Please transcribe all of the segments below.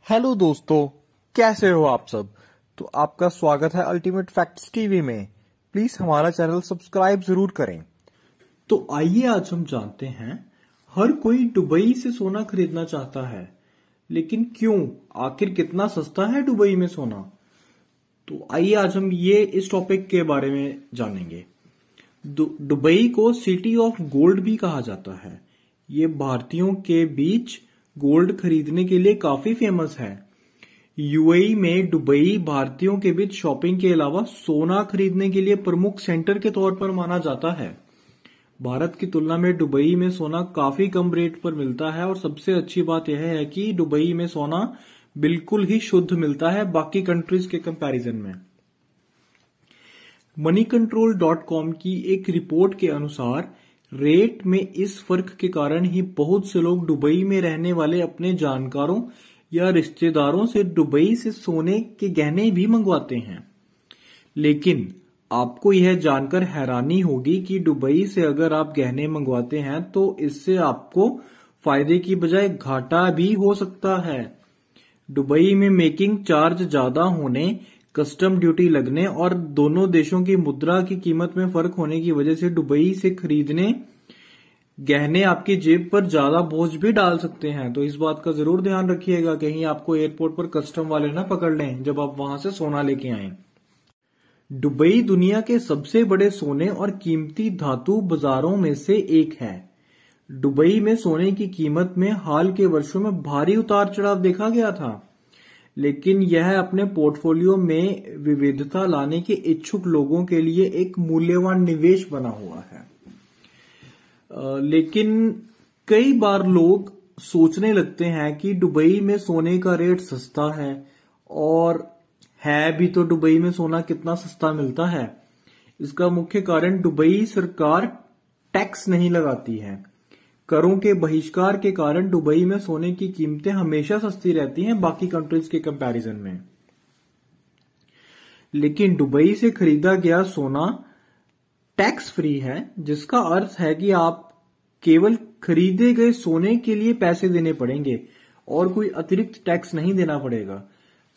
Hello दोस्तों, कैसे हो आप सब। तो आपका स्वागत है अल्टीमेट फैक्ट्स टीवी में। प्लीज हमारा चैनल सब्सक्राइब जरूर करें। तो आइए आज हम जानते हैं, हर कोई दुबई से सोना खरीदना चाहता है, लेकिन क्यों? आखिर कितना सस्ता है दुबई में सोना? तो आइए आज हम इस टॉपिक के बारे में जानेंगे। दुबई को सिटी ऑफ गोल्ड भी कहा जाता है। ये भारतीयों के बीच गोल्ड खरीदने के लिए काफी फेमस है। यूएई में दुबई भारतीयों के बीच शॉपिंग के अलावा सोना खरीदने के लिए प्रमुख सेंटर के तौर पर माना जाता है। भारत की तुलना में दुबई में सोना काफी कम रेट पर मिलता है और सबसे अच्छी बात यह है कि दुबई में सोना बिल्कुल ही शुद्ध मिलता है बाकी कंट्रीज के कंपैरिजन में। moneycontrol.com की एक रिपोर्ट के अनुसार रेट में इस फर्क के कारण ही बहुत से लोग दुबई में रहने वाले अपने जानकारों या रिश्तेदारों से दुबई से सोने के गहने भी मंगवाते हैं। लेकिन आपको यह जानकर हैरानी होगी कि दुबई से अगर आप गहने मंगवाते हैं तो इससे आपको फायदे की बजाय घाटा भी हो सकता है। दुबई में मेकिंग चार्ज ज्यादा होने, कस्टम ड्यूटी लगने और दोनों देशों की मुद्रा की कीमत में फर्क होने की वजह से दुबई से खरीदने गहने आपकी जेब पर ज्यादा बोझ भी डाल सकते हैं। तो इस बात का जरूर ध्यान रखिएगा, कहीं आपको एयरपोर्ट पर कस्टम वाले ना पकड़ लें जब आप वहां से सोना लेके आए। दुबई दुनिया के सबसे बड़े सोने और कीमती धातु बाजारों में से एक है। दुबई में सोने की कीमत में हाल के वर्षों में भारी उतार चढ़ाव देखा गया था, लेकिन यह अपने पोर्टफोलियो में विविधता लाने के इच्छुक लोगों के लिए एक मूल्यवान निवेश बना हुआ है। लेकिन कई बार लोग सोचने लगते हैं कि दुबई में सोने का रेट सस्ता है, और है भी तो दुबई में सोना कितना सस्ता मिलता है। इसका मुख्य कारण दुबई सरकार टैक्स नहीं लगाती है। करों के बहिष्कार के कारण दुबई में सोने की कीमतें हमेशा सस्ती रहती हैं बाकी कंट्रीज के कंपैरिजन में। लेकिन दुबई से खरीदा गया सोना टैक्स फ्री है, जिसका अर्थ है कि आप केवल खरीदे गए सोने के लिए पैसे देने पड़ेंगे और कोई अतिरिक्त टैक्स नहीं देना पड़ेगा।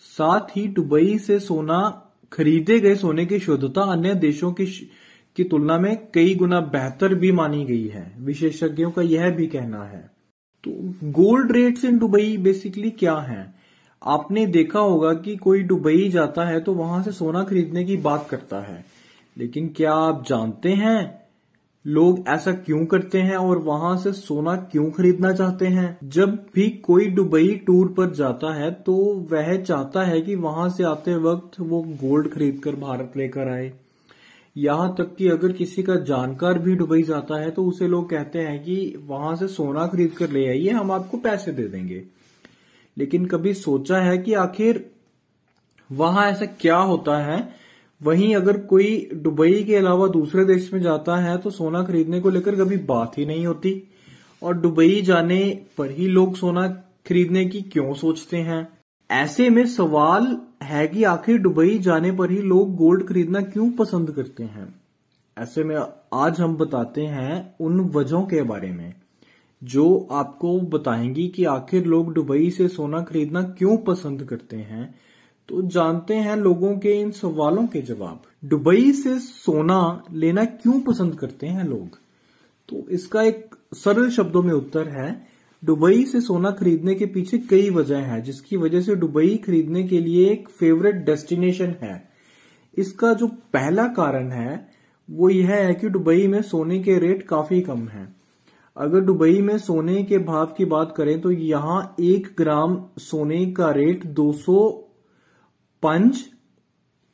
साथ ही दुबई से सोना खरीदे गए सोने की शुद्धता अन्य देशों की तुलना में कई गुना बेहतर भी मानी गई है। विशेषज्ञों का यह भी कहना है। तो gold rates in Dubai basically क्या हैं? आपने देखा होगा कि कोई दुबई जाता है तो वहां से सोना खरीदने की बात करता है, लेकिन क्या आप जानते हैं लोग ऐसा क्यों करते हैं और वहां से सोना क्यों खरीदना चाहते हैं? जब भी कोई दुबई टूर पर जाता है तो वह चाहता है कि वहां से आते वक्त वो गोल्ड खरीदकर भारत लेकर आए। यहां तक कि अगर किसी का जानकार भी दुबई जाता है तो उसे लोग कहते हैं कि वहां से सोना खरीद कर ले आइए, हम आपको पैसे दे देंगे। लेकिन कभी सोचा है कि आखिर वहां ऐसा क्या होता है? वहीं अगर कोई दुबई के अलावा दूसरे देश में जाता है तो सोना खरीदने को लेकर कभी बात ही नहीं होती, और दुबई जाने पर ही लोग सोना खरीदने की क्यों सोचते हैं? ऐसे में सवाल है कि आखिर दुबई जाने पर ही लोग गोल्ड खरीदना क्यों पसंद करते हैं। ऐसे में आज हम बताते हैं उन वजहों के बारे में जो आपको बताएंगी कि आखिर लोग दुबई से सोना खरीदना क्यों पसंद करते हैं। तो जानते हैं लोगों के इन सवालों के जवाब। दुबई से सोना लेना क्यों पसंद करते हैं लोग? तो इसका एक सरल शब्दों में उत्तर है, दुबई से सोना खरीदने के पीछे कई वजह हैं, जिसकी वजह से दुबई खरीदने के लिए एक फेवरेट डेस्टिनेशन है। इसका जो पहला कारण है वो यह है कि दुबई में सोने के रेट काफी कम हैं। अगर दुबई में सोने के भाव की बात करें तो यहाँ 1 ग्राम सोने का रेट 205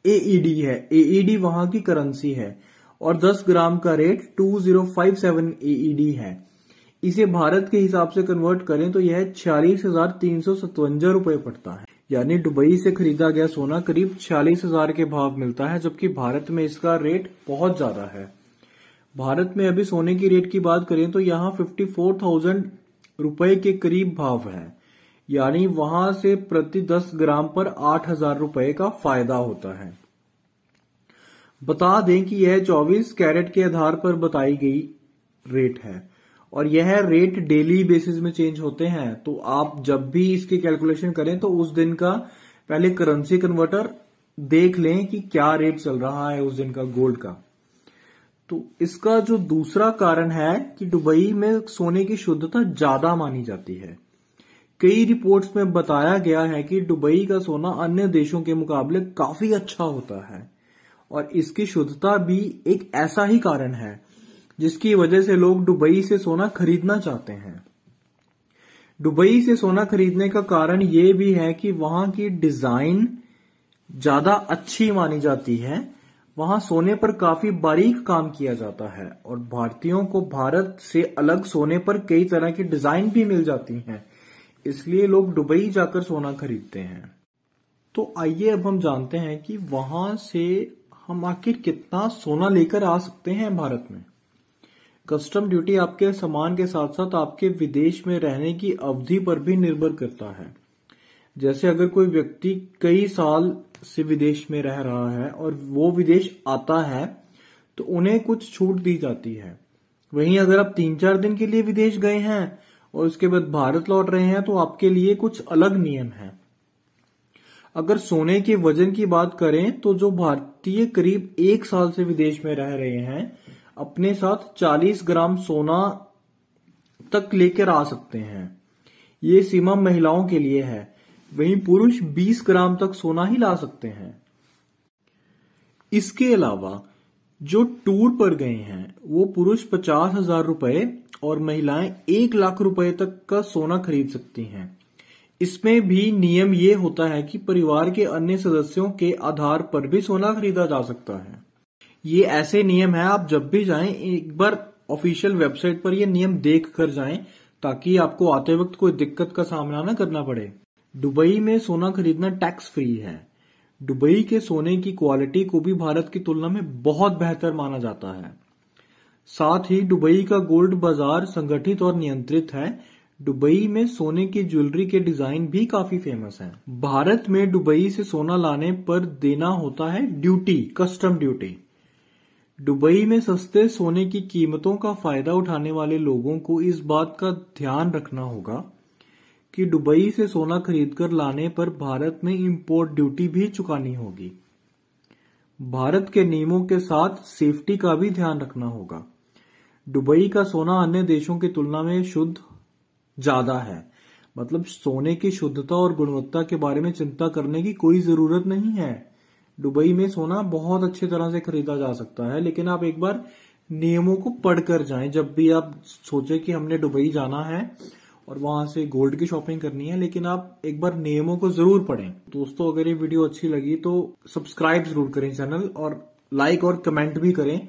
एईडी है। एईडी वहां की करेंसी है, और 10 ग्राम का रेट 2057 एईडी है। इसे भारत के हिसाब से कन्वर्ट करें तो यह 46,357 रुपए पड़ता है। यानी दुबई से खरीदा गया सोना करीब 46,000 के भाव मिलता है, जबकि भारत में इसका रेट बहुत ज्यादा है। भारत में अभी सोने की रेट की बात करें तो यहाँ 54,000 रुपए के करीब भाव है। यानी वहां से प्रति 10 ग्राम पर 8,000 रुपए का फायदा होता है। बता दें कि यह 24 कैरेट के आधार पर बताई गई रेट है, और यह रेट डेली बेसिस में चेंज होते हैं। तो आप जब भी इसकी कैलकुलेशन करें तो उस दिन का पहले करेंसी कन्वर्टर देख लें कि क्या रेट चल रहा है उस दिन का गोल्ड का। तो इसका जो दूसरा कारण है कि दुबई में सोने की शुद्धता ज्यादा मानी जाती है। कई रिपोर्ट्स में बताया गया है कि दुबई का सोना अन्य देशों के मुकाबले काफी अच्छा होता है और इसकी शुद्धता भी एक ऐसा ही कारण है जिसकी वजह से लोग दुबई से सोना खरीदना चाहते हैं। दुबई से सोना खरीदने का कारण यह भी है कि वहां की डिजाइन ज्यादा अच्छी मानी जाती है। वहां सोने पर काफी बारीक काम किया जाता है और भारतीयों को भारत से अलग सोने पर कई तरह की डिजाइन भी मिल जाती हैं, इसलिए लोग दुबई जाकर सोना खरीदते हैं। तो आइए अब हम जानते हैं कि वहां से हम आखिर कितना सोना लेकर आ सकते हैं भारत में। कस्टम ड्यूटी आपके सामान के साथ साथ आपके विदेश में रहने की अवधि पर भी निर्भर करता है। जैसे अगर कोई व्यक्ति कई साल से विदेश में रह रहा है और वो विदेश आता है तो उन्हें कुछ छूट दी जाती है। वहीं अगर आप 3-4 दिन के लिए विदेश गए हैं और उसके बाद भारत लौट रहे हैं तो आपके लिए कुछ अलग नियम है। अगर सोने के वजन की बात करें तो जो भारतीय करीब 1 साल से विदेश में रह रहे हैं अपने साथ 40 ग्राम सोना तक लेकर आ सकते हैं। ये सीमा महिलाओं के लिए है। वहीं पुरुष 20 ग्राम तक सोना ही ला सकते हैं। इसके अलावा जो टूर पर गए हैं वो पुरुष 50,000 रुपए और महिलाएं 1 लाख रुपए तक का सोना खरीद सकती हैं। इसमें भी नियम ये होता है कि परिवार के अन्य सदस्यों के आधार पर भी सोना खरीदा जा सकता है। ये ऐसे नियम है, आप जब भी जाएं एक बार ऑफिशियल वेबसाइट पर ये नियम देख कर जाएं ताकि आपको आते वक्त कोई दिक्कत का सामना न करना पड़े। दुबई में सोना खरीदना टैक्स फ्री है। दुबई के सोने की क्वालिटी को भी भारत की तुलना में बहुत बेहतर माना जाता है। साथ ही दुबई का गोल्ड बाजार संगठित और नियंत्रित है। दुबई में सोने की ज्वेलरी के डिजाइन भी काफी फेमस हैं। भारत में दुबई से सोना लाने पर देना होता है ड्यूटी, कस्टम ड्यूटी। दुबई में सस्ते सोने की कीमतों का फायदा उठाने वाले लोगों को इस बात का ध्यान रखना होगा कि दुबई से सोना खरीदकर लाने पर भारत में इंपोर्ट ड्यूटी भी चुकानी होगी। भारत के नियमों के साथ सेफ्टी का भी ध्यान रखना होगा। दुबई का सोना अन्य देशों की तुलना में शुद्ध ज्यादा है, मतलब सोने की शुद्धता और गुणवत्ता के बारे में चिंता करने की कोई जरूरत नहीं है। दुबई में सोना बहुत अच्छी तरह से खरीदा जा सकता है, लेकिन आप एक बार नियमों को पढ़कर जाएं। जब भी आप सोचे कि हमने दुबई जाना है और वहां से गोल्ड की शॉपिंग करनी है, लेकिन आप एक बार नियमों को जरूर पढ़ें। दोस्तों, अगर ये वीडियो अच्छी लगी तो सब्सक्राइब जरूर करें चैनल और लाइक और कमेंट भी करें